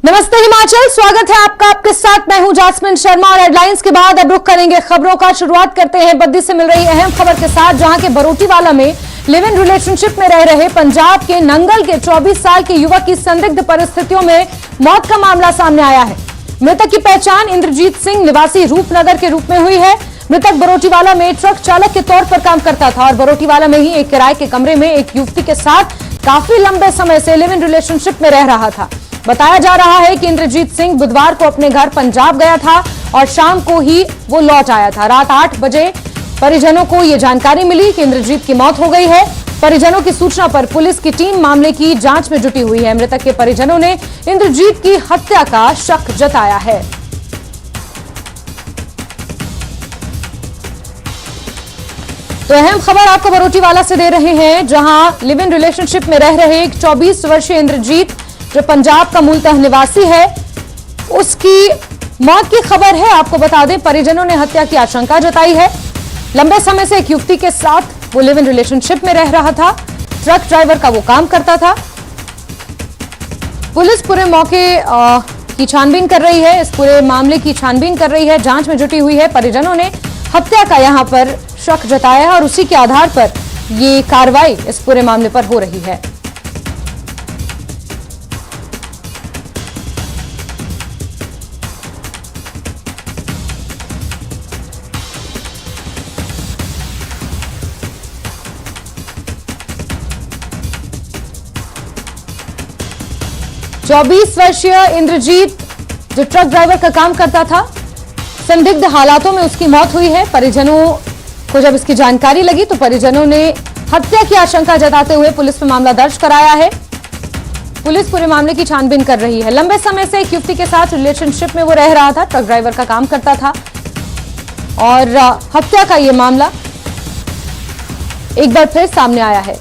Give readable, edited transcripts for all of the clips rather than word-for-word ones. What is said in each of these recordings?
नमस्ते हिमाचल, स्वागत है आपका। आपके साथ मैं हूं जासमिन शर्मा और हेडलाइंस के बाद अब रुख करेंगे खबरों का। शुरुआत करते हैं बद्दी से मिल रही अहम खबर के साथ, जहां के बरोटीवाला में लिव इन रिलेशनशिप में रह रहे पंजाब के नंगल के 24 साल के युवक की संदिग्ध परिस्थितियों में मौत का मामला सामने आया है। मृतक की पहचान इंद्रजीत सिंह निवासी रूपनगर के रूप में हुई है। मृतक बरोटीवाला में ट्रक चालक के तौर पर काम करता था और बरोटीवाला में ही एक किराए के कमरे में एक युवती के साथ काफी लंबे समय से लिव इन रिलेशनशिप में रह रहा था। बताया जा रहा है कि इंद्रजीत सिंह बुधवार को अपने घर पंजाब गया था और शाम को ही वो लौट आया था। रात 8 बजे परिजनों को यह जानकारी मिली कि इंद्रजीत की मौत हो गई है। परिजनों की सूचना पर पुलिस की टीम मामले की जांच में जुटी हुई है। मृतक के परिजनों ने इंद्रजीत की हत्या का शक जताया है। तो अहम खबर आपको बरोटीवाला से दे रहे हैं, जहां लिव इन रिलेशनशिप में रह रहे एक 24 वर्षीय इंद्रजीत, जो पंजाब का मूलतः निवासी है, उसकी मौत की खबर है। आपको बता दें, परिजनों ने हत्या की आशंका जताई है। लंबे समय से एक युवती के साथ वो लिव इन रिलेशनशिप में रह रहा था। ट्रक ड्राइवर का वो काम करता था। पुलिस पूरे मौके की छानबीन कर रही है, इस पूरे मामले की छानबीन कर रही है, जांच में जुटी हुई है। परिजनों ने हत्या का यहां पर शक जताया है और उसी के आधार पर ये कार्रवाई इस पूरे मामले पर हो रही है। चौबीस वर्षीय इंद्रजीत, जो ट्रक ड्राइवर का काम करता था, संदिग्ध हालातों में उसकी मौत हुई है। परिजनों को जब इसकी जानकारी लगी तो परिजनों ने हत्या की आशंका जताते हुए पुलिस में मामला दर्ज कराया है। पुलिस पूरे मामले की छानबीन कर रही है। लंबे समय से एक युवती के साथ रिलेशनशिप में वो रह रहा था, ट्रक ड्राइवर का काम करता था और हत्या का ये मामला एक बार फिर सामने आया है।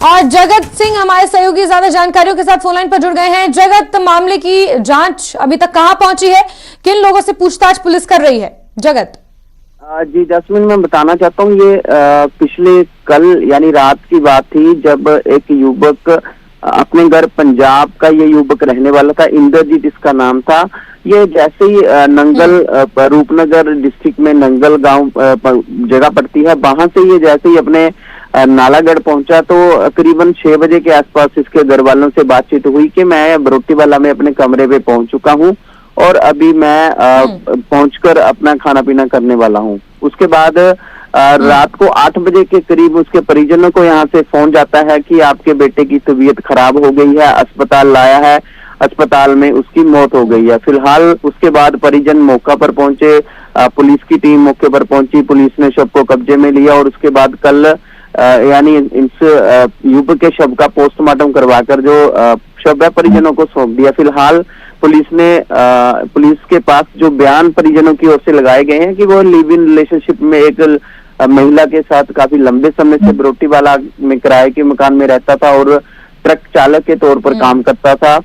और जगत सिंह हमारे सहयोगी ज्यादा जानकारियों के साथ फोनलाइन पर जुड़ गए हैं। जगत, मामले की जांच अभी तक कहां पहुंची है? किन लोगों से पूछताछ पुलिस कर रही है? जगत जी जासमीन, मैं बताना चाहता हूँ, ये पिछले कल यानी रात की बात थी, जब एक युवक अपने घर पंजाब का, ये युवक रहने वाला था, इंद्रजीत इसका नाम था। ये जैसे ही नंगल रूपनगर डिस्ट्रिक्ट में नंगल गांव जगह पड़ती है, वहां से ये जैसे ही अपने नालागढ़ पहुंचा तो करीबन 6 बजे के आसपास इसके घर वालों से बातचीत हुई कि मैं बरोटीवाला में अपने कमरे पे पहुंच चुका हूं और अभी मैं पहुंचकर अपना खाना पीना करने वाला हूं। उसके बाद रात को 8 बजे के करीब उसके परिजनों को यहाँ से फोन जाता है कि आपके बेटे की तबीयत खराब हो गई है, अस्पताल लाया है, अस्पताल में उसकी मौत हो गई है। फिलहाल उसके बाद परिजन मौका पर पहुंचे, पुलिस की टीम मौके पर पहुंची, पुलिस ने शव को कब्जे में लिया और उसके बाद कल यानी इस युवक के शव का पोस्टमार्टम करवाकर जो शव है परिजनों को सौंप दिया। फिलहाल पुलिस के पास जो बयान परिजनों की ओर से लगाए गए हैं कि वो लिव इन रिलेशनशिप में एक महिला के साथ काफी लंबे समय से बरोटीवाला में किराए के मकान में रहता था और ट्रक चालक के तौर पर काम करता था।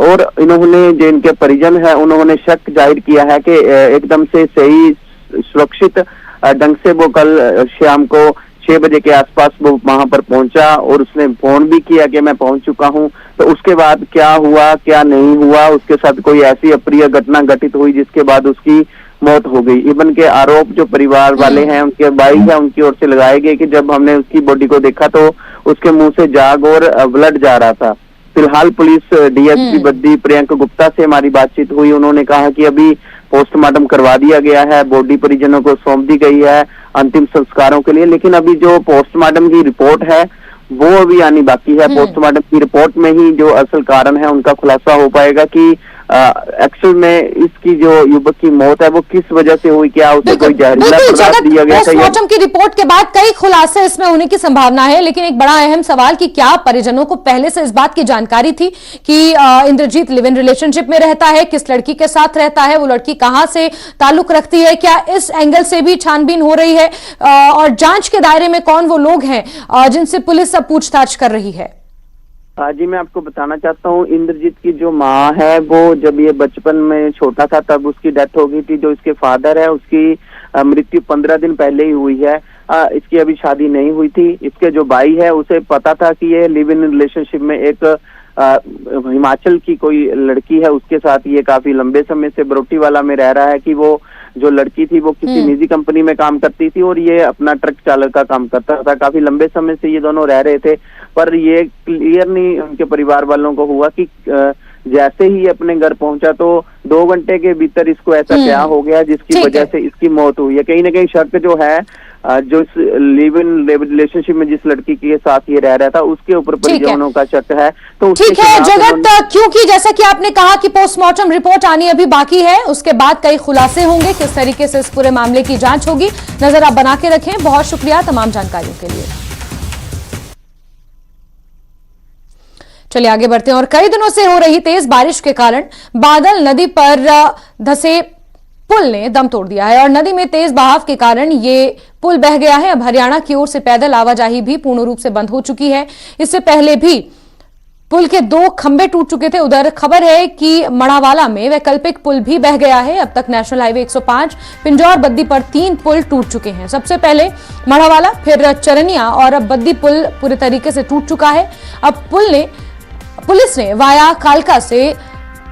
और इन्होंने, जो इनके परिजन है, उन्होंने शक जाहिर किया है कि एकदम से सही सुरक्षित ढंग से वो कल शाम को 6 बजे के आसपास वो वहां पर पहुंचा और उसने फोन भी किया कि मैं पहुंच चुका हूं। तो उसके बाद क्या हुआ क्या नहीं हुआ, उसके साथ कोई ऐसी अप्रिय घटना घटित हुई जिसके बाद उसकी मौत हो गई। इवन के आरोप जो परिवार वाले हैं, उनके भाई हैं, उनकी ओर से लगाए गए कि जब हमने उसकी बॉडी को देखा तो उसके मुंह से जाग और ब्लड जा रहा था। फिलहाल पुलिस डीएसपी बद्दी प्रियंका गुप्ता से हमारी बातचीत हुई। उन्होंने कहा कि अभी पोस्टमार्टम करवा दिया गया है, बॉडी परिजनों को सौंप दी गई है अंतिम संस्कारों के लिए, लेकिन अभी जो पोस्टमार्टम की रिपोर्ट है वो अभी आनी बाकी है। पोस्टमार्टम की रिपोर्ट में ही जो असल कारण है उनका खुलासा हो पाएगा कि एक्चुअल में इसकी जो युवक की मौत है वो किस वजह से हुई, क्या उसे कोई जहरीला पदार्थ दिया गया था। पोस्टमार्टम की रिपोर्ट के बाद कई खुलासे इसमें होने की संभावना है, लेकिन एक बड़ा अहम सवाल कि क्या परिजनों को पहले से इस बात की जानकारी थी कि इंद्रजीत लिव इन रिलेशनशिप में रहता है, किस लड़की के साथ रहता है, वो लड़की कहां से ताल्लुक रखती है? क्या इस एंगल से भी छानबीन हो रही है और जांच के दायरे में कौन वो लोग हैं जिनसे पुलिस अब पूछताछ कर रही है? जी, मैं आपको बताना चाहता हूँ, इंद्रजीत की जो माँ है वो जब ये बचपन में छोटा था तब उसकी डेथ हो गई थी। जो इसके फादर है उसकी मृत्यु 15 दिन पहले ही हुई है। इसकी अभी शादी नहीं हुई थी। इसके जो भाई है उसे पता था कि ये लिव इन रिलेशनशिप में एक हिमाचल की कोई लड़की है, उसके साथ ये काफी लंबे समय से बरोटीवाला में रह रहा है कि वो जो लड़की थी वो किसी निजी कंपनी में काम करती थी और ये अपना ट्रक चालक का काम करता था। काफी लंबे समय से ये दोनों रह रहे थे, पर ये क्लियर नहीं उनके परिवार वालों को हुआ कि जैसे ही अपने घर पहुंचा तो 2 घंटे के भीतर इसको ऐसा क्या हो गया जिसकी वजह से इसकी मौत हुई है। कहीं ना कहीं शक जो है, जो इस लिव इन रिलेशनशिप में जिस लड़की के साथ ये रह रहा था उसके ऊपर परिजनों का शक है। तो ठीक है जगत, क्योंकि जैसा कि आपने कहा कि पोस्टमार्टम रिपोर्ट आनी अभी बाकी है, उसके बाद कई खुलासे होंगे, किस तरीके से इस पूरे मामले की जांच होगी, नजर आप बना के रखें। बहुत शुक्रिया तमाम जानकारियों के लिए। चलिए आगे बढ़ते हैं। और कई दिनों से हो रही तेज बारिश के कारण बादल नदी पर धंसे पुल ने दम तोड़ दिया है और नदी में तेज बहाव के कारण ये पुल बह गया है। अब हरियाणा की ओर से पैदल आवाजाही भी पूर्ण रूप से बंद हो चुकी है। इससे पहले भी पुल के 2 खंभे टूट चुके थे। उधर खबर है कि मढ़ावाला में वैकल्पिक पुल भी बह गया है। अब तक नेशनल हाईवे 105 पिंजौर बद्दी पर 3 पुल टूट चुके हैं। सबसे पहले मढ़ावाला, फिर चरनिया और अब बद्दी पुल पूरे तरीके से टूट चुका है। अब पुलिस ने वाया कालका से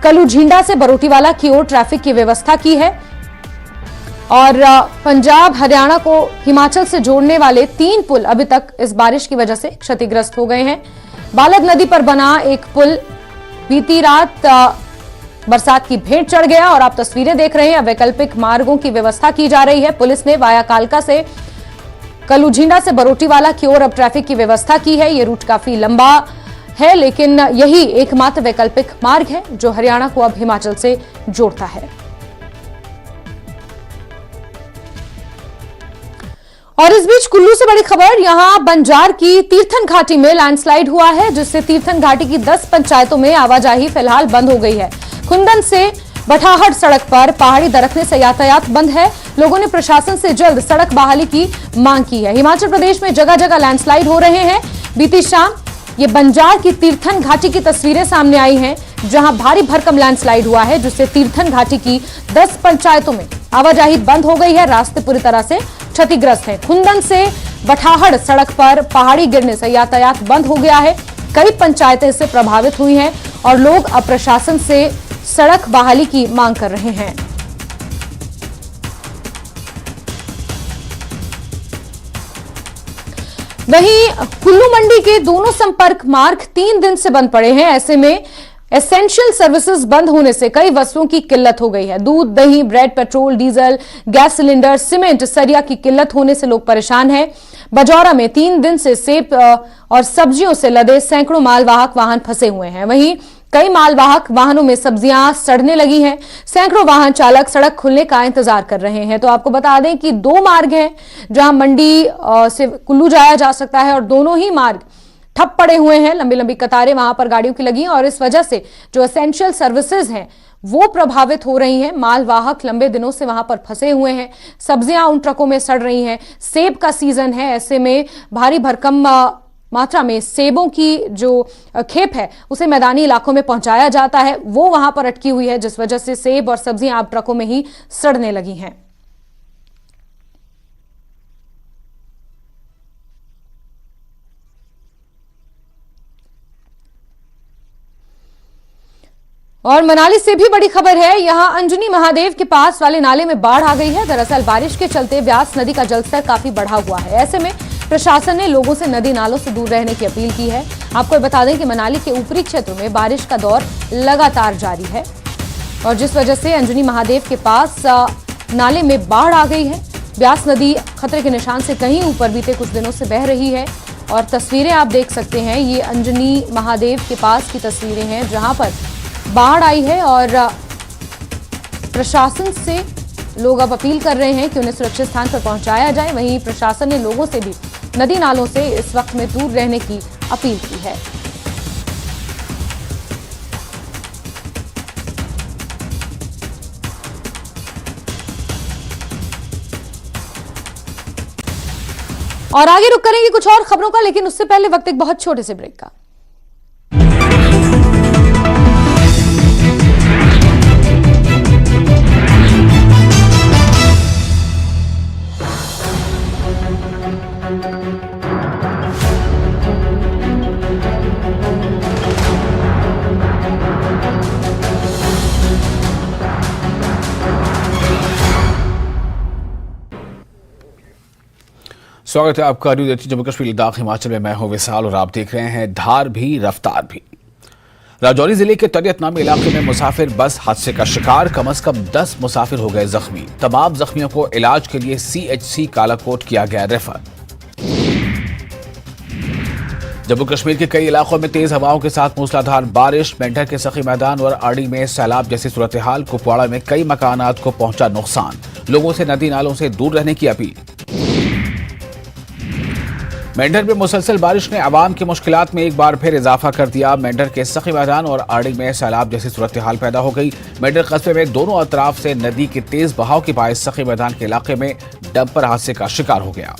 कलूझींडा से बरोटीवाला की ओर ट्रैफिक की व्यवस्था की है और पंजाब हरियाणा को हिमाचल से जोड़ने वाले 3 पुल अभी तक इस बारिश की वजह से क्षतिग्रस्त हो गए हैं। बालद नदी पर बना एक पुल बीती रात बरसात की भेंट चढ़ गया और आप तस्वीरें देख रहे हैं। वैकल्पिक मार्गों की व्यवस्था की जा रही है। पुलिस ने वाया कालका से कलूझींडा से बरोटीवाला की ओर अब ट्रैफिक की व्यवस्था की है। ये रूट काफी लंबा है, लेकिन यही एकमात्र वैकल्पिक मार्ग है जो हरियाणा को अब हिमाचल से जोड़ता है। और इस बीच कुल्लू से बड़ी खबर, यहां बंजार की तीर्थन घाटी में लैंडस्लाइड हुआ है, जिससे तीर्थन घाटी की 10 पंचायतों में आवाजाही फिलहाल बंद हो गई है। खुंदन से बठाहट सड़क पर पहाड़ी दरकने से यातायात बंद है। लोगों ने प्रशासन से जल्द सड़क बहाली की मांग की है। हिमाचल प्रदेश में जगह जगह लैंडस्लाइड हो रहे हैं। बीती शाम ये बंजार की तीर्थन घाटी की तस्वीरें सामने आई हैं, जहां भारी भरकम लैंडस्लाइड हुआ है, जिससे तीर्थन घाटी की 10 पंचायतों में आवाजाही बंद हो गई है। रास्ते पूरी तरह से क्षतिग्रस्त हैं। खुंदन से बठाहड़ सड़क पर पहाड़ी गिरने से यातायात बंद हो गया है। कई पंचायतें इससे प्रभावित हुई हैं और लोग अब प्रशासन से सड़क बहाली की मांग कर रहे हैं। वहीं कुल्लू मंडी के दोनों संपर्क मार्ग 3 दिन से बंद पड़े हैं। ऐसे में एसेंशियल सर्विसेज बंद होने से कई वस्तुओं की किल्लत हो गई है। दूध, दही, bread, petrol, diesel, gas cylinder, cement, सरिया की किल्लत होने से लोग परेशान हैं। बजौरा में 3 दिन से सेब और सब्जियों से लदे सैकड़ों मालवाहक वाहन फंसे हुए हैं। वहीं कई मालवाहक वाहनों में सब्जियां सड़ने लगी हैं। सैकड़ों वाहन चालक सड़क खुलने का इंतजार कर रहे हैं। तो आपको बता दें कि 2 मार्ग हैं जहां मंडी से कुल्लू जाया जा सकता है और दोनों ही मार्ग ठप पड़े हुए हैं। लंबी लंबी कतारें वहां पर गाड़ियों की लगी हैं और इस वजह से जो एसेंशियल सर्विसेज हैं वो प्रभावित हो रही हैं। मालवाहक लंबे दिनों से वहां पर फंसे हुए हैं। सब्जियां उन ट्रकों में सड़ रही हैं। सेब का सीजन है, ऐसे में भारी भरकम मात्रा में सेबों की जो खेप है उसे मैदानी इलाकों में पहुंचाया जाता है, वो वहां पर अटकी हुई है, जिस वजह से सेब और सब्जियां अब ट्रकों में ही सड़ने लगी हैं। और मनाली से भी बड़ी खबर है। यहां अंजनी महादेव के पास वाले नाले में बाढ़ आ गई है। दरअसल बारिश के चलते व्यास नदी का जलस्तर काफी बढ़ा हुआ है। ऐसे में प्रशासन ने लोगों से नदी नालों से दूर रहने की अपील की है। आपको बता दें कि मनाली के ऊपरी क्षेत्र में बारिश का दौर लगातार जारी है और जिस वजह से अंजनी महादेव के पास नाले में बाढ़ आ गई है। व्यास नदी खतरे के निशान से कहीं ऊपर बीते कुछ दिनों से बह रही है और तस्वीरें आप देख सकते हैं। ये अंजनी महादेव के पास की तस्वीरें हैं जहां पर बाढ़ आई है और प्रशासन से लोग अब अपील कर रहे हैं कि उन्हें सुरक्षित स्थान पर पहुंचाया जाए। वहीं प्रशासन ने लोगों से भी नदी नालों से इस वक्त में दूर रहने की अपील की है। और आगे रुक करेंगे कुछ और खबरों का, लेकिन उससे पहले वक्त एक बहुत छोटे से ब्रेक का। स्वागत है आपका न्यूज 18 जम्मू कश्मीर लद्दाख हिमाचल में। मैं हूं विशाल और आप देख रहे हैं धार भी रफ्तार भी। राजौरी जिले के तरियत नामी इलाके में मुसाफिर बस हादसे का शिकार, कम से कम 10 मुसाफिर हो गए जख्मी। तमाम जख्मियों को इलाज के लिए CHC कालाकोट किया गया रेफर। जम्मू कश्मीर के कई इलाकों में तेज हवाओं के साथ मूसलाधार बारिश, मेंढर के सखी मैदान और आड़ी में सैलाब जैसी सूरत हाल। कुपवाड़ा में कई मकानात को पहुंचा नुकसान, लोगों से नदी नालों से दूर रहने की अपील। मेंढर में मुसलसल बारिश ने आवाम की मुश्किलात में एक बार फिर इजाफा कर दिया। मेंढर के सखी मैदान और आड़ी में सैलाब जैसी सूरत हाल पैदा हो गई। मेंढर कस्बे में दोनों अतराफ से नदी के तेज बहाव के बायस सखी मैदान के इलाके में डंपर हादसे का शिकार हो गया।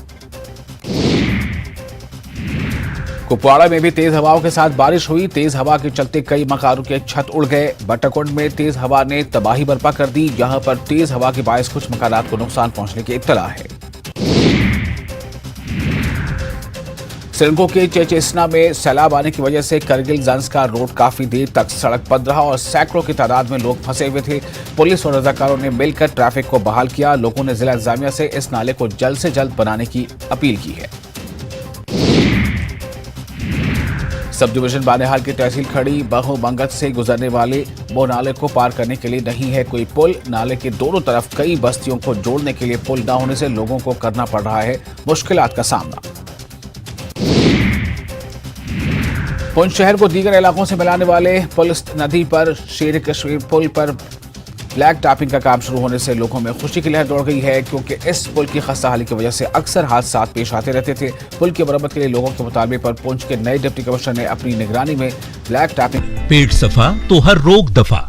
कुपवाड़ा में भी तेज हवाओं के साथ बारिश हुई। तेज हवा के चलते कई मकानों के छत उड़ गए। बट्टाकुंड में तेज हवा ने तबाही बर्पा कर दी। यहां पर तेज हवा के बायस कुछ मकानात को नुकसान पहुंचने की इत्तला है। श्रीलंका के चेचेसना में सैलाब आने की वजह से करगिल जंस्का रोड काफी देर तक सड़क बंद रहा और सैकड़ों की तादाद में लोग फंसे हुए थे। पुलिस और रजाकारों ने मिलकर ट्रैफिक को बहाल किया। लोगों ने जिला इंतजामिया से इस नाले को जल्द से जल्द बनाने की अपील की है। सब डिवीजन बानेहाल की तहसील खड़ी बहु मंगत से गुजरने वाले वो नाले को पार करने के लिए नहीं है कोई पुल। नाले के दोनों तरफ कई बस्तियों को जोड़ने के लिए पुल न होने से लोगों को करना पड़ रहा है मुश्किलात का सामना। पुंछ शहर को दीगर इलाकों से मिलाने वाले पुलिस नदी पर शेर कश्मीर पुल पर ब्लैक टॉपिंग का काम शुरू होने से लोगों में खुशी की लहर दौड़ गई है, क्योंकि इस पुल की खस्ताहाली की वजह से अक्सर हादसा पेश आते रहते थे। पुल की मरम्मत के लिए लोगों के मुतालबे पर पुंछ के नए डिप्टी कमिश्नर ने अपनी निगरानी में ब्लैक टॉपिंग। पेट सफा तो हर रोग दफा।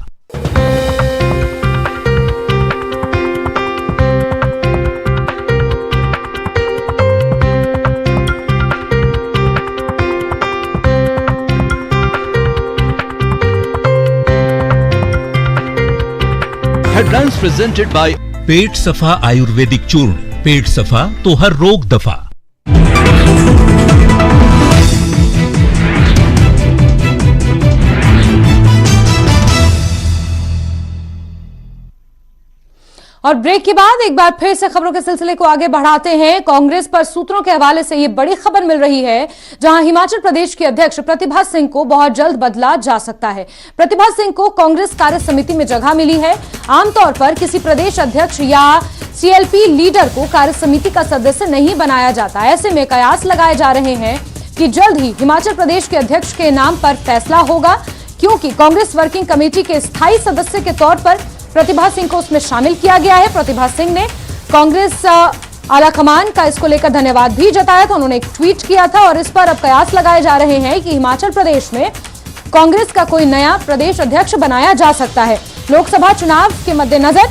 Headlines presented by पेट सफा आयुर्वेदिक चूर्ण। पेट सफा तो हर रोग दफा। और ब्रेक के बाद एक बार फिर से खबरों के सिलसिले को आगे बढ़ाते हैं। कांग्रेस पर सूत्रों के हवाले से यह बड़ी खबर मिल रही है, जहां हिमाचल प्रदेश की अध्यक्ष प्रतिभा सिंह को बहुत जल्द बदला जा सकता है। प्रतिभा सिंह को कांग्रेस कार्य समिति में जगह मिली है। आमतौर पर किसी प्रदेश अध्यक्ष या CLP लीडर को कार्य समिति का सदस्य नहीं बनाया जाता। ऐसे में कयास लगाए जा रहे हैं कि जल्द ही हिमाचल प्रदेश के अध्यक्ष के नाम पर फैसला होगा, क्योंकि कांग्रेस वर्किंग कमेटी के स्थायी सदस्य के तौर पर प्रतिभा सिंह को उसमें शामिल किया गया है। प्रतिभा सिंह ने कांग्रेस आलाकमान का इसको लेकर धन्यवाद भी जताया था। उन्होंने एक ट्वीट किया था और इस पर अब कयास लगाए जा रहे हैं कि हिमाचल प्रदेश में कांग्रेस का कोई नया प्रदेश अध्यक्ष बनाया जा सकता है। लोकसभा चुनाव के मद्देनजर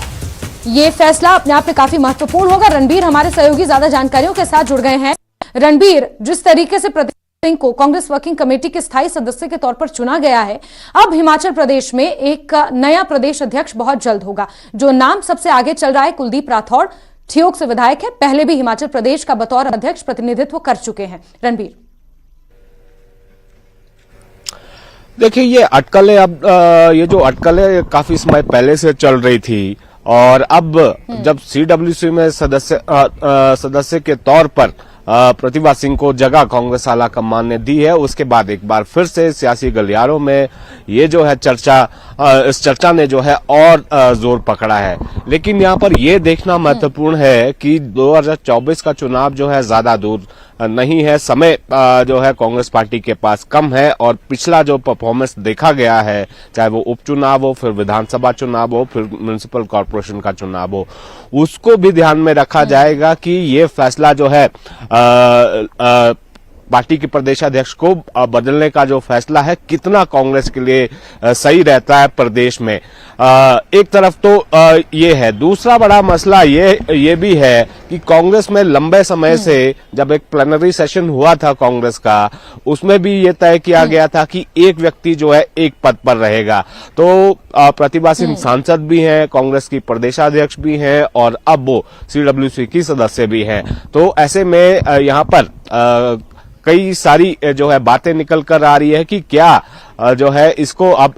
ये फैसला अपने आप में काफी महत्वपूर्ण होगा। रणबीर हमारे सहयोगी ज्यादा जानकारियों के साथ जुड़ गए हैं। रणबीर, जिस तरीके से सिंह को कांग्रेस वर्किंग कमेटी के स्थायी सदस्य के तौर पर चुना गया है, अब हिमाचल प्रदेश में एक नया प्रदेश अध्यक्ष बहुत जल्द होगा। जो नाम सबसे आगे चल रहा है, कुलदीप राठौड़ ठियोग से विधायक है, पहले भी हिमाचल प्रदेश का बतौर अध्यक्ष प्रतिनिधित्व कर चुके हैं। रणबीर, देखिए ये अटकलें अब ये जो अटकलें काफी समय पहले से चल रही थी और अब जब CWC में सदस्य के तौर पर प्रतिभा सिंह को जगह कांग्रेस आला कमान ने दी है, उसके बाद एक बार फिर से सियासी गलियारों में ये जो है इस चर्चा ने जो है और जोर पकड़ा है। लेकिन यहाँ पर ये देखना महत्वपूर्ण है कि 2024 का चुनाव जो है ज्यादा दूर नहीं है। समय जो है कांग्रेस पार्टी के पास कम है और पिछला जो परफॉर्मेंस देखा गया है, चाहे वो उपचुनाव हो, फिर विधानसभा चुनाव हो, फिर म्युनिसिपल कॉर्पोरेशन का चुनाव हो, उसको भी ध्यान में रखा जाएगा कि ये फैसला जो है पार्टी के प्रदेशाध्यक्ष को बदलने का जो फैसला है कितना कांग्रेस के लिए सही रहता है प्रदेश में। एक तरफ तो ये है, दूसरा बड़ा मसला ये भी है कि कांग्रेस में लंबे समय से जब एक प्लेनरी सेशन हुआ था कांग्रेस का, उसमें भी ये तय किया गया था कि एक व्यक्ति जो है एक पद पर रहेगा। तो प्रतिभा सिंह सांसद भी हैं, कांग्रेस की प्रदेशाध्यक्ष भी हैं और अब वो CWC की सदस्य भी हैं। तो ऐसे में यहाँ पर कई सारी जो है बातें निकल कर आ रही है कि क्या जो है इसको अब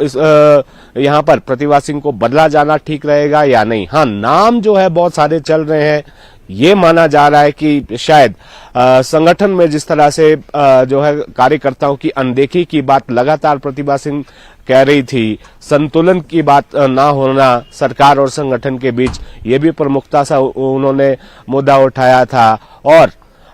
यहाँ पर प्रतिभा सिंह को बदला जाना ठीक रहेगा या नहीं। हाँ, नाम जो है बहुत सारे चल रहे हैं। ये माना जा रहा है कि शायद संगठन में जिस तरह से जो है कार्यकर्ताओं की अनदेखी की बात लगातार प्रतिभा सिंह कह रही थी, संतुलन की बात ना होना सरकार और संगठन के बीच, ये भी प्रमुखता से उन्होंने मुद्दा उठाया था। और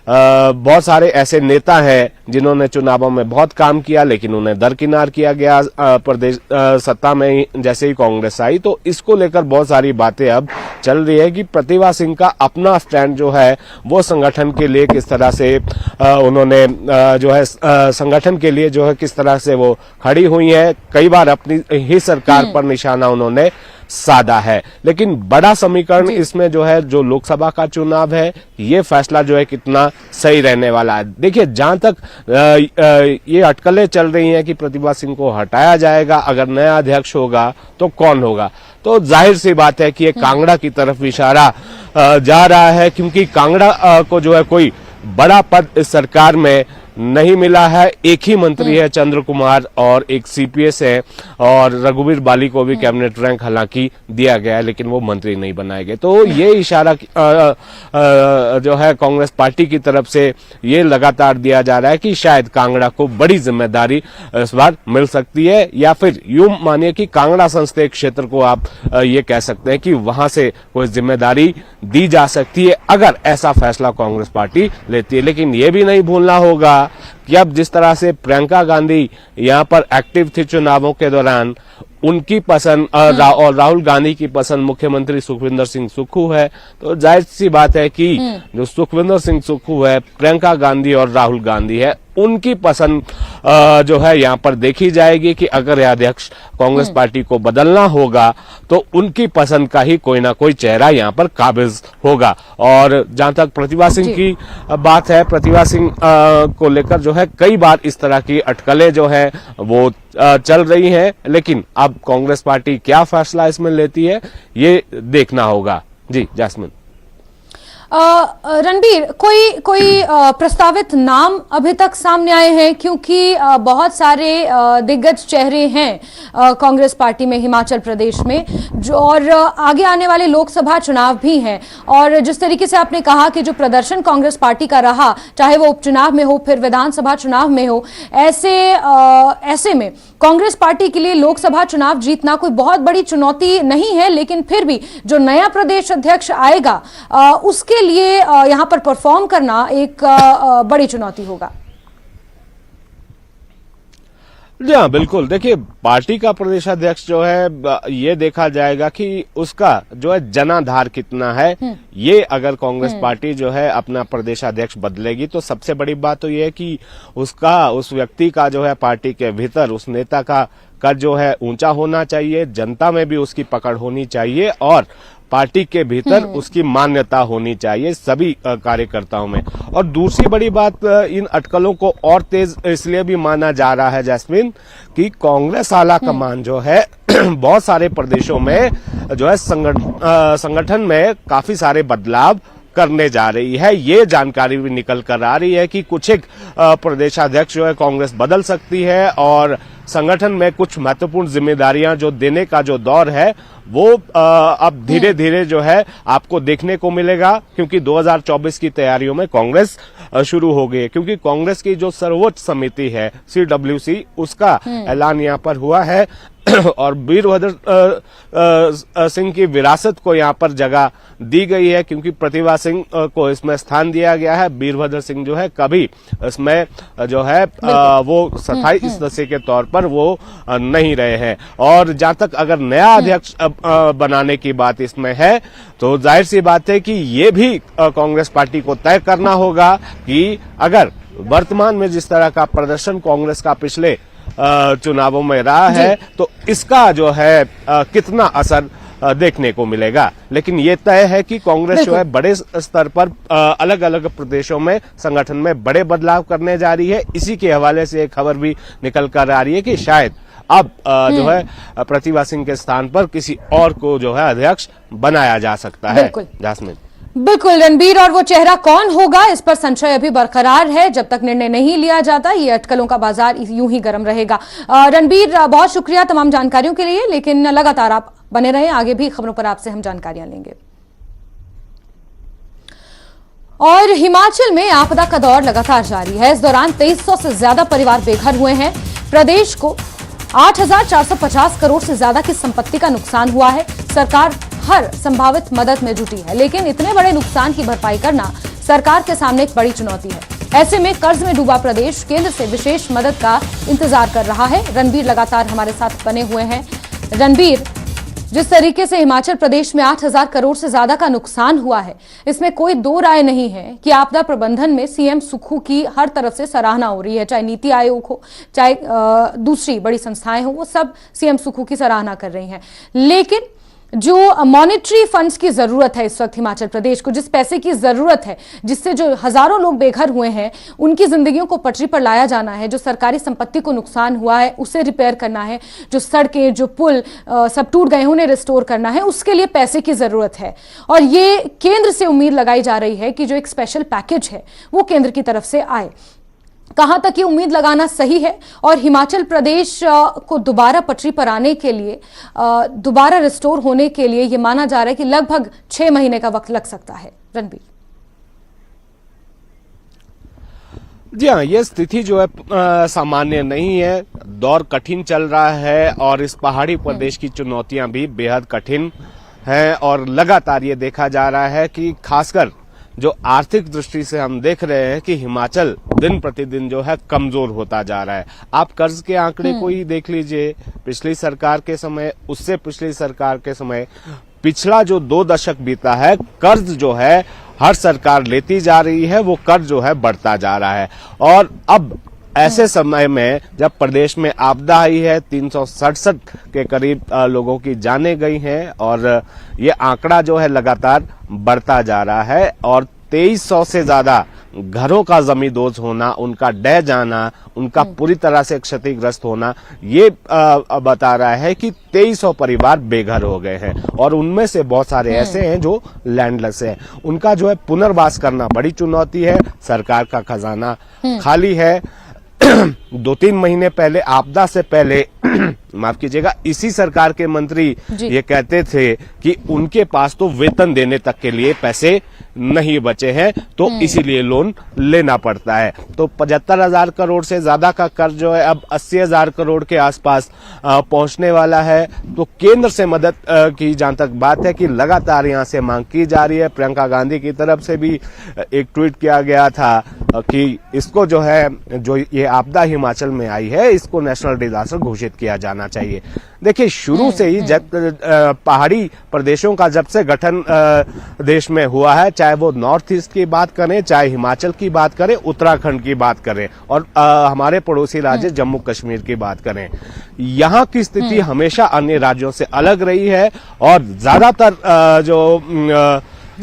बहुत सारे ऐसे नेता हैं जिन्होंने चुनावों में बहुत काम किया लेकिन उन्हें दरकिनार किया गया प्रदेश सत्ता में ही जैसे ही कांग्रेस आई। तो इसको लेकर बहुत सारी बातें अब चल रही है कि प्रतिभा सिंह का अपना स्टैंड जो है वो संगठन के लिए किस तरह से उन्होंने जो है संगठन के लिए जो है किस तरह से वो खड़ी हुई है। कई बार अपनी ही सरकार पर निशाना उन्होंने साधा है। लेकिन बड़ा समीकरण इसमें जो है जो लोकसभा का चुनाव है, ये फैसला जो है कितना सही रहने वाला है। देखिए, जहां तक ये अटकलें चल रही हैं कि प्रतिभा सिंह को हटाया जाएगा, अगर नया अध्यक्ष होगा तो कौन होगा, तो जाहिर सी बात है कि ये कांगड़ा की तरफ इशारा जा रहा है, क्योंकि कांगड़ा को जो है कोई बड़ा पद इस सरकार में नहीं मिला है। एक ही मंत्री है चंद्र कुमार और एक सीपीएस है, और रघुवीर बाली को भी कैबिनेट रैंक हालांकि दिया गया है लेकिन वो मंत्री नहीं बनाए गए। तो ये इशारा जो है कांग्रेस पार्टी की तरफ से ये लगातार दिया जा रहा है कि शायद कांगड़ा को बड़ी जिम्मेदारी इस बार मिल सकती है, या फिर यूं मानिए कि कांगड़ा संसदीय क्षेत्र को आप ये कह सकते हैं कि वहां से कोई जिम्मेदारी दी जा सकती है अगर ऐसा फैसला कांग्रेस पार्टी लेती है। लेकिन ये भी नहीं भूलना होगा कि अब जिस तरह से प्रियंका गांधी यहां पर एक्टिव थी चुनावों के दौरान, उनकी पसंद और राहुल गांधी की पसंद मुख्यमंत्री सुखविंदर सिंह सुक्खू है। तो जाहिर सी बात है कि जो सुखविंदर सिंह सुक्खू है, प्रियंका गांधी और राहुल गांधी है, उनकी पसंद जो है यहाँ पर देखी जाएगी कि अगर यह अध्यक्ष कांग्रेस पार्टी को बदलना होगा तो उनकी पसंद का ही कोई ना कोई चेहरा यहाँ पर काबिज होगा। और जहां तक प्रतिभा सिंह की बात है, प्रतिभा सिंह को लेकर जो है कई बार इस तरह की अटकलें जो है वो चल रही हैं, लेकिन अब कांग्रेस पार्टी क्या फैसला इसमें लेती है ये देखना होगा। जी जास्मिन। रणबीर, कोई प्रस्तावित नाम अभी तक सामने आए हैं? क्योंकि बहुत सारे दिग्गज चेहरे हैं कांग्रेस पार्टी में हिमाचल प्रदेश में, जो और आगे आने वाले लोकसभा चुनाव भी हैं। और जिस तरीके से आपने कहा कि जो प्रदर्शन कांग्रेस पार्टी का रहा, चाहे वो उपचुनाव में हो फिर विधानसभा चुनाव में हो, ऐसे में कांग्रेस पार्टी के लिए लोकसभा चुनाव जीतना कोई बहुत बड़ी चुनौती नहीं है, लेकिन फिर भी जो नया प्रदेश अध्यक्ष आएगा उसके लिए यहां पर परफॉर्म करना एक बड़ी चुनौती होगा। जी हाँ, बिल्कुल। देखिए, पार्टी का प्रदेशाध्यक्ष जो है ये देखा जाएगा कि उसका जो है जनाधार कितना है। ये अगर कांग्रेस पार्टी जो है अपना प्रदेशाध्यक्ष बदलेगी तो सबसे बड़ी बात तो ये है कि उस व्यक्ति का जो है पार्टी के भीतर उस नेता का कद जो है ऊंचा होना चाहिए, जनता में भी उसकी पकड़ होनी चाहिए और पार्टी के भीतर उसकी मान्यता होनी चाहिए सभी कार्यकर्ताओं में। और दूसरी बड़ी बात, इन अटकलों को और तेज इसलिए भी माना जा रहा है जैस्मिन कि कांग्रेस आला कमान जो है बहुत सारे प्रदेशों में जो है संगठन में काफी सारे बदलाव करने जा रही है। ये जानकारी भी निकल कर आ रही है कि कुछ एक प्रदेशाध्यक्ष जो है कांग्रेस बदल सकती है और संगठन में कुछ महत्वपूर्ण जिम्मेदारियां जो देने का जो दौर है वो अब धीरे धीरे जो है आपको देखने को मिलेगा, क्योंकि 2024 की तैयारियों में कांग्रेस शुरू हो गई है। क्योंकि कांग्रेस की जो सर्वोच्च समिति है CWC, उसका ऐलान यहाँ पर हुआ है और वीरभद्र सिंह की विरासत को यहाँ पर जगह दी गई है, क्योंकि प्रतिभा सिंह को इसमें स्थान दिया गया है। वीरभद्र सिंह जो है कभी इसमें जो है वो स्थायी सदस्य के तौर पर वो नहीं रहे हैं। और जहां तक अगर नया अध्यक्ष बनाने की बात इसमें है तो जाहिर सी बात है कि ये भी कांग्रेस पार्टी को तय करना होगा कि अगर वर्तमान में जिस तरह का प्रदर्शन कांग्रेस का पिछले चुनावों में रहा है तो इसका जो है कितना असर देखने को मिलेगा। लेकिन ये तय है कि कांग्रेस जो है बड़े स्तर पर अलग अलग प्रदेशों में संगठन में बड़े बदलाव करने जा रही है। इसी के हवाले से एक खबर भी निकल कर आ रही है कि शायद अब जो है प्रतिभा सिंह के स्थान पर किसी और को जो है अध्यक्ष बनाया जा सकता है। जास्मिन। बिल्कुल रणबीर, और वो चेहरा कौन होगा इस पर संशय अभी बरकरार है। जब तक निर्णय नहीं लिया जाता ये अटकलों का बाजार यूं ही गर्म रहेगा। रणबीर, बहुत शुक्रिया तमाम जानकारियों के लिए, लेकिन लगातार आप बने रहें, आगे भी खबरों पर आपसे हम जानकारियां लेंगे। और हिमाचल में आपदा का दौर लगातार जारी है। इस दौरान 2300 से ज्यादा परिवार बेघर हुए हैं। प्रदेश को 8,450 करोड़ से ज्यादा की संपत्ति का नुकसान हुआ है। सरकार हर संभावित मदद में जुटी है, लेकिन इतने बड़े नुकसान की भरपाई करना सरकार के सामने एक बड़ी चुनौती है। ऐसे में कर्ज में डूबा प्रदेश केंद्र से विशेष मदद का इंतजार कर रहा है। रणबीर लगातार हमारे साथ बने हुए हैं। रणबीर, जिस तरीके से हिमाचल प्रदेश में 8,000 करोड़ से ज्यादा का नुकसान हुआ है, इसमें कोई दो राय नहीं है कि आपदा प्रबंधन में सीएम सुक्खू की हर तरफ से सराहना हो रही है। चाहे नीति आयोग हो, चाहे दूसरी बड़ी संस्थाएं हो, वो सब सीएम सुक्खू की सराहना कर रही हैं। लेकिन जो मॉनेटरी फंड्स की जरूरत है इस वक्त हिमाचल प्रदेश को, जिस पैसे की जरूरत है, जिससे जो हजारों लोग बेघर हुए हैं उनकी जिंदगियों को पटरी पर लाया जाना है, जो सरकारी संपत्ति को नुकसान हुआ है उसे रिपेयर करना है, जो सड़कें, जो पुल सब टूट गए हैं उन्हें रिस्टोर करना है, उसके लिए पैसे की जरूरत है। और ये केंद्र से उम्मीद लगाई जा रही है कि जो एक स्पेशल पैकेज है वो केंद्र की तरफ से आए। कहां तक ये उम्मीद लगाना सही है और हिमाचल प्रदेश को दोबारा पटरी पर आने के लिए, दोबारा रिस्टोर होने के लिए ये माना जा रहा है कि लगभग 6 महीने का वक्त लग सकता है। रणबीर जी हाँ, ये स्थिति जो है सामान्य नहीं है। दौर कठिन चल रहा है और इस पहाड़ी प्रदेश की चुनौतियां भी बेहद कठिन हैं और लगातार ये देखा जा रहा है कि खासकर जो आर्थिक दृष्टि से हम देख रहे हैं कि हिमाचल दिन प्रतिदिन जो है कमजोर होता जा रहा है। आप कर्ज के आंकड़े को ही देख लीजिए, पिछली सरकार के समय, उससे पिछली सरकार के समय, पिछला जो 2 दशक बीता है, कर्ज जो है हर सरकार लेती जा रही है, वो कर्ज जो है बढ़ता जा रहा है। और अब ऐसे समय में जब प्रदेश में आपदा आई है, 367 के करीब लोगों की जानें गई हैं और ये आंकड़ा जो है लगातार बढ़ता जा रहा है और 2300 से ज्यादा घरों का जमींदोज होना, उनका ढह जाना, उनका पूरी तरह से क्षतिग्रस्त होना, ये बता रहा है कि 2300 परिवार बेघर हो गए हैं और उनमें से बहुत सारे ऐसे हैं जो लैंडलेस हैं। उनका जो है पुनर्वास करना बड़ी चुनौती है। सरकार का खजाना खाली है। 2-3 महीने पहले, आपदा से पहले माफ कीजिएगा, इसी सरकार के मंत्री ये कहते थे कि उनके पास तो वेतन देने तक के लिए पैसे नहीं बचे हैं, तो इसीलिए लोन लेना पड़ता है। तो 75,000 करोड़ से ज्यादा का कर्ज जो है अब 80,000 करोड़ के आसपास पहुंचने वाला है। तो केंद्र से मदद की जहां तक बात है कि लगातार यहां से मांग की जा रही है। प्रियंका गांधी की तरफ से भी एक ट्वीट किया गया था कि इसको जो है, जो ये आपदा हिमाचल में आई है, इसको नेशनल डिजास्टर घोषित किया जाना चाहिए। देखिए, शुरू से ही जब पहाड़ी प्रदेशों का जब से गठन देश में हुआ है, चाहे वो नॉर्थ ईस्ट की बात करें, चाहे हिमाचल की बात करें, उत्तराखंड की बात करें और हमारे पड़ोसी राज्य जम्मू कश्मीर की बात करें, यहाँ की स्थिति हमेशा अन्य राज्यों से अलग रही है और ज्यादातर जो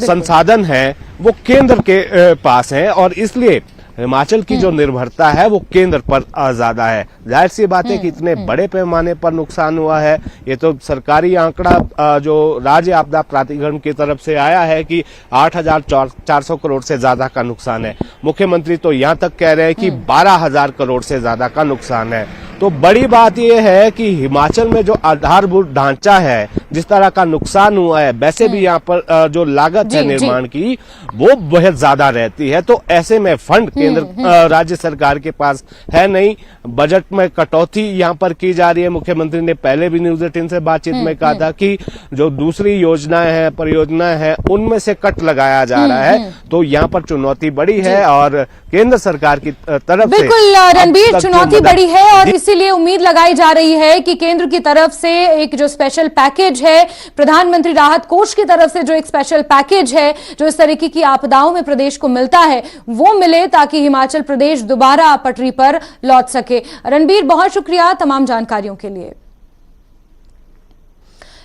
संसाधन है वो केंद्र के पास है और इसलिए हिमाचल की जो निर्भरता है वो केंद्र पर ज्यादा है। जाहिर सी बात है कि इतने बड़े पैमाने पर नुकसान हुआ है। ये तो सरकारी आंकड़ा जो राज्य आपदा प्राधिकरण की तरफ से आया है कि 8,400 करोड़ से ज्यादा का नुकसान है। मुख्यमंत्री तो यहां तक कह रहे हैं कि 12,000 करोड़ से ज्यादा का नुकसान है। तो बड़ी बात यह है कि हिमाचल में जो आधारभूत ढांचा है, जिस तरह का नुकसान हुआ है, वैसे भी यहाँ पर जो लागत है निर्माण की वो बहुत ज्यादा रहती है। तो ऐसे में फंड केंद्र राज्य सरकार के पास है नहीं। बजट में कटौती यहाँ पर की जा रही है। मुख्यमंत्री ने पहले भी न्यूज 18 से बातचीत में कहा था कि जो दूसरी योजनाएं हैं, परियोजनाएं हैं, उनमें से कट लगाया जा रहा है। तो यहाँ पर चुनौती बड़ी है और केंद्र सरकार की तरफ से बिल्कुल रणबीर, चुनौती बड़ी है और इसीलिए उम्मीद लगाई जा रही है कि केंद्र की तरफ से एक जो स्पेशल पैकेज है, प्रधानमंत्री राहत कोष की तरफ से जो एक स्पेशल पैकेज है, जो इस तरीके की आपदाओं में प्रदेश को मिलता है, वो मिले ताकि हिमाचल प्रदेश दोबारा पटरी पर लौट सके। रणबीर, बहुत शुक्रिया तमाम जानकारियों के लिए।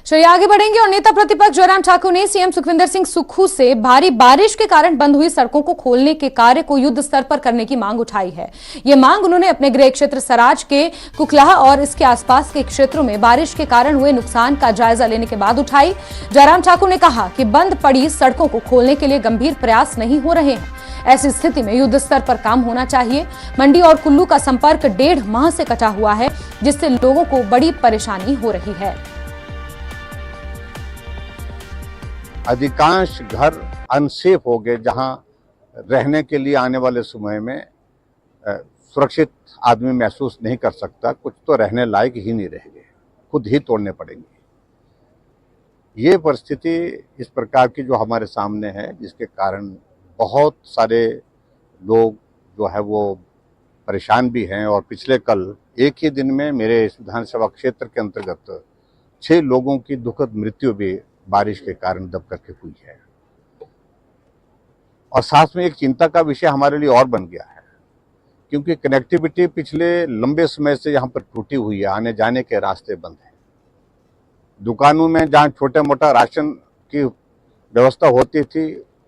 चलिए आगे बढ़ेंगे और नेता प्रतिपक्ष जयराम ठाकुर ने सीएम सुखविंदर सिंह सुक्खू से भारी बारिश के कारण बंद हुई सड़कों को खोलने के कार्य को युद्ध स्तर पर करने की मांग उठाई है। ये मांग उन्होंने अपने गृह क्षेत्र सराज के कुकलाहा और इसके आसपास के क्षेत्रों में बारिश के कारण हुए नुकसान का जायजा लेने के बाद उठाई। जयराम ठाकुर ने कहा कि बंद पड़ी सड़कों को खोलने के लिए गंभीर प्रयास नहीं हो रहे हैं। ऐसी स्थिति में युद्ध स्तर पर काम होना चाहिए। मंडी और कुल्लू का संपर्क 1.5 माह से कटा हुआ है, जिससे लोगों को बड़ी परेशानी हो रही है। अधिकांश घर अनसेफ हो गए, जहां रहने के लिए आने वाले समय में सुरक्षित आदमी महसूस नहीं कर सकता, कुछ तो रहने लायक ही नहीं रहेंगे, खुद ही तोड़ने पड़ेंगे। ये परिस्थिति इस प्रकार की जो हमारे सामने है, जिसके कारण बहुत सारे लोग जो है वो परेशान भी हैं। और पिछले कल एक ही दिन में मेरे इस विधानसभा क्षेत्र के अंतर्गत 6 लोगों की दुखद मृत्यु भी बारिश के कारण दब करके हुई है। और साथ में एक चिंता का विषय हमारे लिए और बन गया है, क्योंकि कनेक्टिविटी पिछले लंबे समय से यहाँ पर टूटी हुई है, आने जाने के रास्ते बंद हैं। दुकानों में जहाँ छोटे मोटा राशन की व्यवस्था होती थी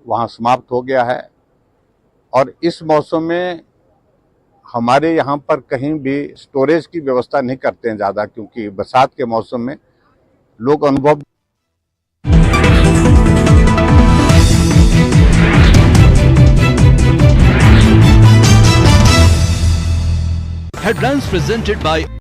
वहाँ समाप्त हो गया है। और इस मौसम में हमारे यहाँ पर कहीं भी स्टोरेज की व्यवस्था नहीं करते हैं ज़्यादा, क्योंकि बरसात के मौसम में लोग अनुभव Headlines presented by